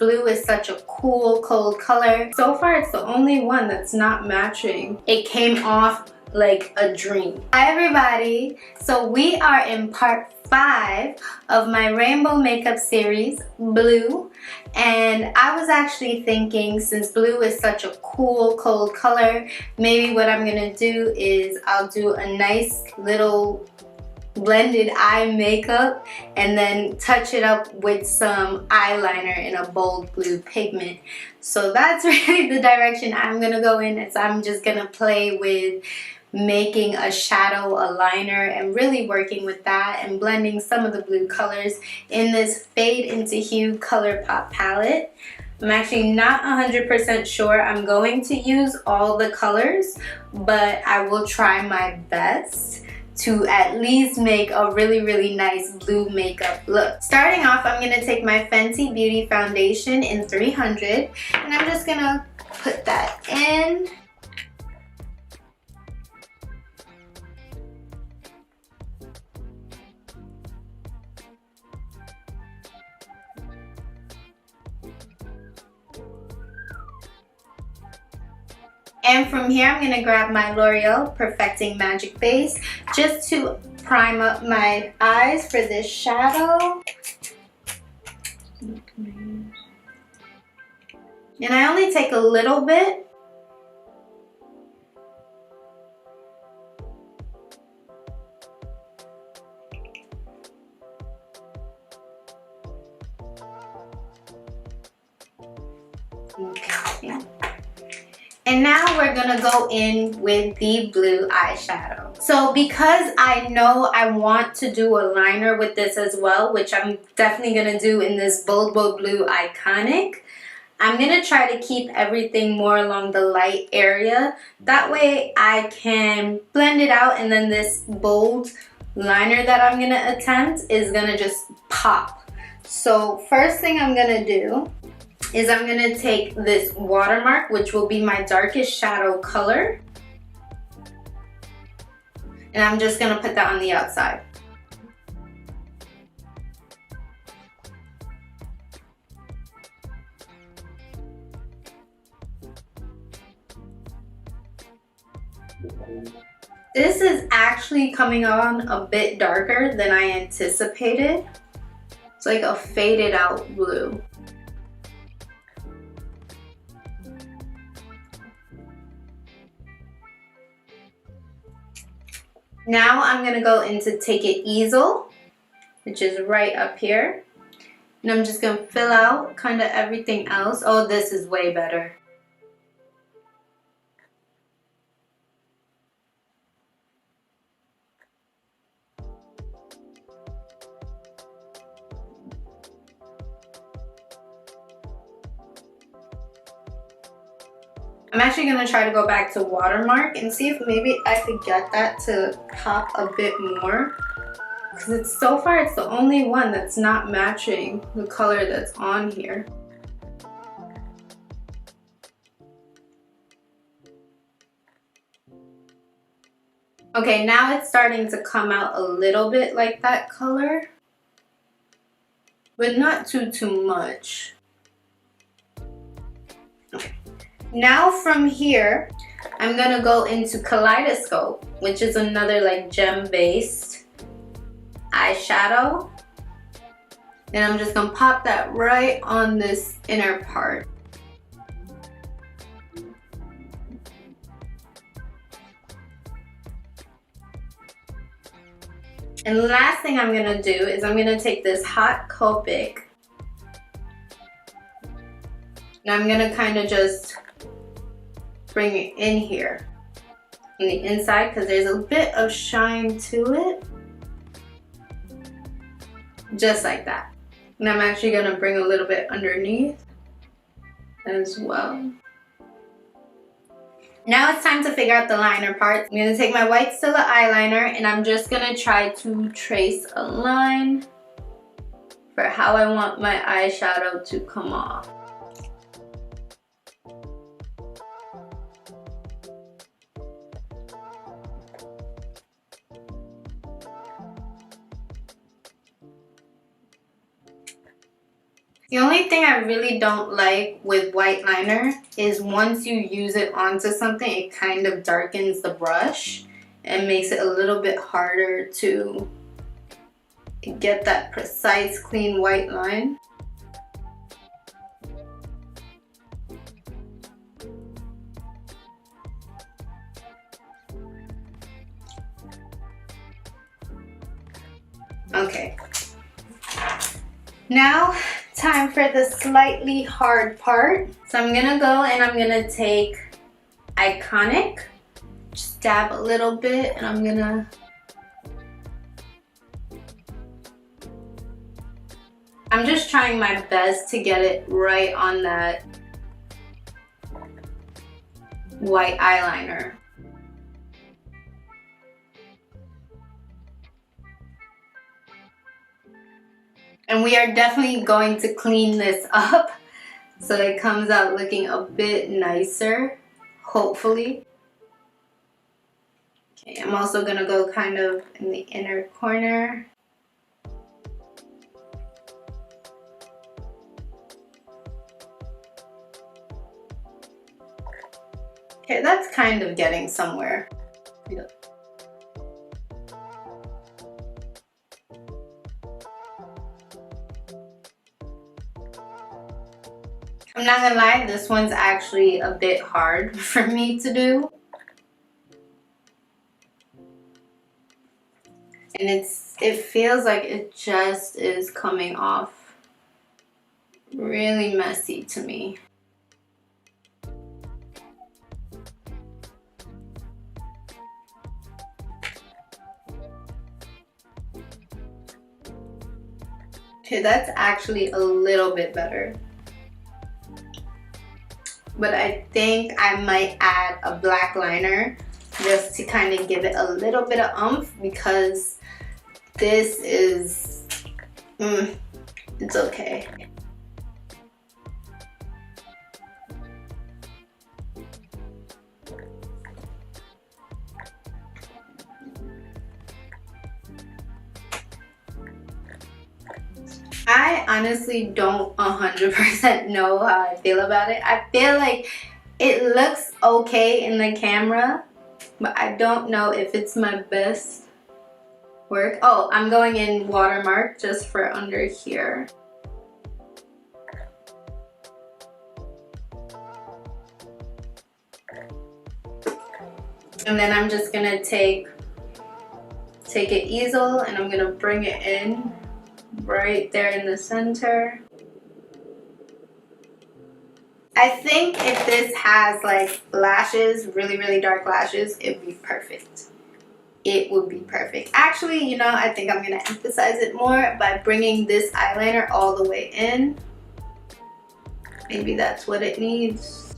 blue is such a cool, cold color. So far, it's the only one that's not matching. It came off like a dream. Hi everybody! So we are in part 5 of my rainbow makeup series, Blue. And I was actually thinking, since blue is such a cool, cold color, maybe what I'm gonna do is I'll do a nice little blended eye makeup and then touch it up with some eyeliner in a bold blue pigment. So that's really the direction I'm gonna go in. I'm just gonna play with making a shadow, a liner, and really working with that and blending some of the blue colors in this Fade into Hue ColourPop palette. I'm actually not 100% sure I'm going to use all the colors, but I will try my best to at least make a really, really nice blue makeup look. Starting off, I'm going to take my Fenty Beauty Foundation in 300, and I'm just going to put that in. And from here, I'm going to grab my L'Oreal Perfecting Magic Base just to prime up my eyes for this shadow. And I only take a little bit. Okay. And now we're gonna go in with the blue eyeshadow. So because I know I want to do a liner with this as well, which I'm definitely gonna do in this bold blue Iconic, I'm gonna try to keep everything more along the light area. That way I can blend it out, and then this bold liner that I'm gonna attempt is gonna just pop. So first thing I'm gonna do is I'm going to take this watermark, which will be my darkest shadow color, and I'm just going to put that on the outside. This is actually coming on a bit darker than I anticipated. It's like a faded out blue. Now I'm going to go into Take It Easel, which is right up here. And I'm just going to fill out kind of everything else. Oh, this is way better. I'm actually going to try to go back to watermark and see if maybe I could get that to pop a bit more. Because so far it's the only one that's not matching the color that's on here. Okay, now it's starting to come out a little bit like that color, but not too much. Okay. Now from here, I'm gonna go into Kaleidoscope, which is another like gem-based eyeshadow. And I'm just gonna pop that right on this inner part. And the last thing I'm gonna do is I'm gonna take this hot Copic, and I'm gonna kind of just bring it in here on the inside because there's a bit of shine to it, just like that. And I'm actually gonna bring a little bit underneath as well. Now it's time to figure out the liner part. I'm gonna take my white Stila eyeliner and I'm just gonna try to trace a line for how I want my eyeshadow to come off. The only thing I really don't like with white liner is once you use it onto something, it kind of darkens the brush and makes it a little bit harder to get that precise, clean white line. Okay. Now, time for the slightly hard part. So I'm gonna go and I'm gonna take Iconic, just dab a little bit, and I'm just trying my best to get it right on that white eyeliner. And we are definitely going to clean this up so it comes out looking a bit nicer, hopefully. Okay, I'm also gonna go kind of in the inner corner. Okay, that's kind of getting somewhere. I'm not gonna lie, this one's actually a bit hard for me to do. And it feels like it just is coming off really messy to me. Okay, that's actually a little bit better. But I think I might add a black liner just to kind of give it a little bit of oomph, because this is, it's okay. I honestly don't 100% know how I feel about it. I feel like it looks okay in the camera, but I don't know if it's my best work. Oh, I'm going in watermark just for under here. And then I'm just gonna take an easel and I'm gonna bring it in right there in the center. I think if this has like lashes, really dark lashes, it'd be perfect. It would be perfect. Actually, you know, I think I'm gonna emphasize it more by bringing this eyeliner all the way in. Maybe that's what it needs.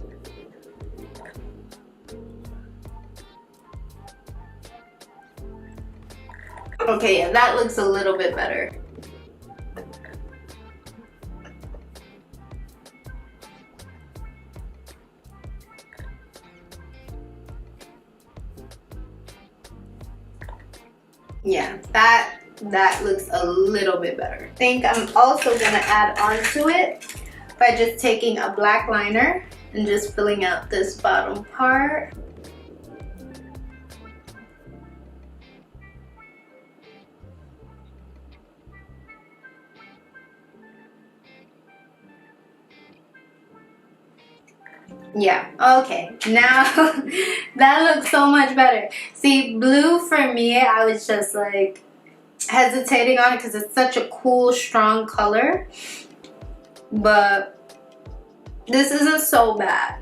Okay, yeah, that looks a little bit better. Yeah, that looks a little bit better. I think I'm also gonna add onto it by just taking a black liner and just filling out this bottom part. Yeah, okay, now that looks so much better. See, blue for me, I was just like hesitating on it because it's such a cool, strong color. But this isn't so bad.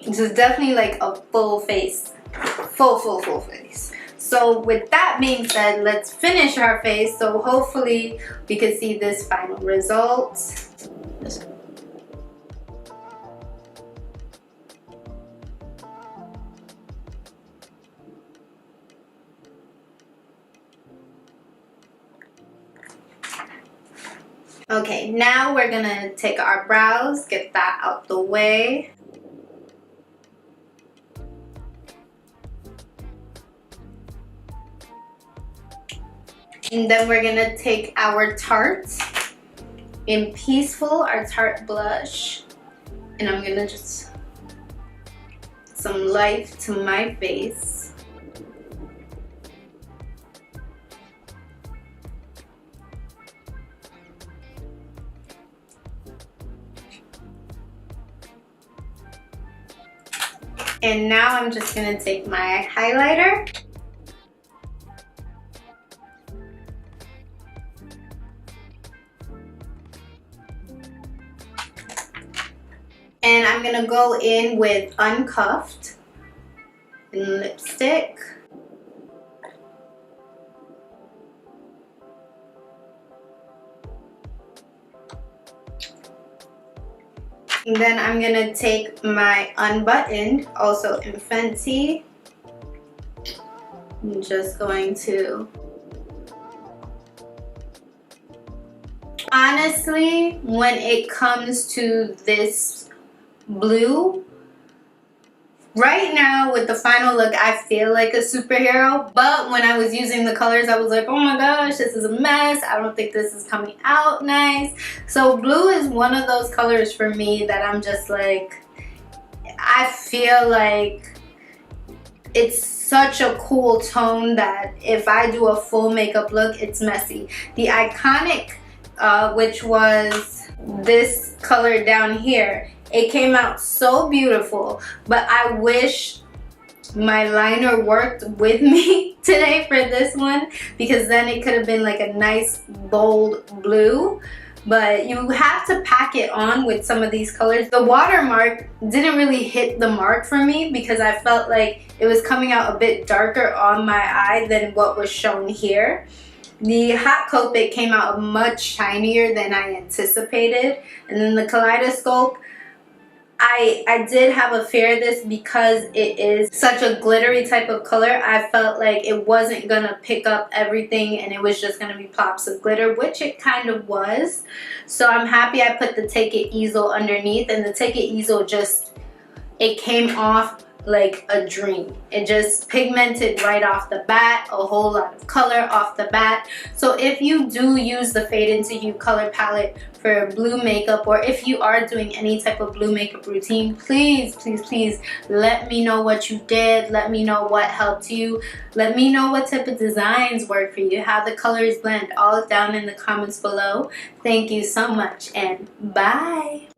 This is definitely like a full face. Full face. So with that being said, let's finish our face. So hopefully we can see this final result. Okay, now we're gonna take our brows, get that out the way. And then we're gonna take our Tarte in Peaceful, our Tarte blush. And I'm gonna just some life to my face. And now I'm just gonna take my highlighter. And I'm gonna go in with Uncuffed and lipstick. And then I'm gonna take my Unbuttoned, also in Fenty. I'm just going to... Honestly, when it comes to this blue, right now with the final look, I feel like a superhero. But when I was using the colors, I was like, oh my gosh, this is a mess. I don't think this is coming out nice. So blue is one of those colors for me that I'm just like, I feel like it's such a cool tone that if I do a full makeup look, it's messy. The Iconic, which was this color down here, it came out so beautiful, but I wish my liner worked with me today for this one, because then it could have been like a nice bold blue. But you have to pack it on with some of these colors. The watermark didn't really hit the mark for me because I felt like it was coming out a bit darker on my eye than what was shown here. The Hot Copic came out much shinier than I anticipated. And then the Kaleidoscope, I did have a fear of this because it is such a glittery type of color. I felt like it wasn't gonna pick up everything and it was just gonna be pops of glitter, which it kind of was. So I'm happy I put the Take It Easel underneath, and the Take It Easel just, it came off like a dream. It just pigmented right off the bat, a whole lot of color off the bat. So if you do use the Fade Into Hue color palette for blue makeup, or if you are doing any type of blue makeup routine, please, please, please let me know what you did. Let me know what helped you. Let me know what type of designs work for you, how the colors blend, all down in the comments below. Thank you so much, and bye.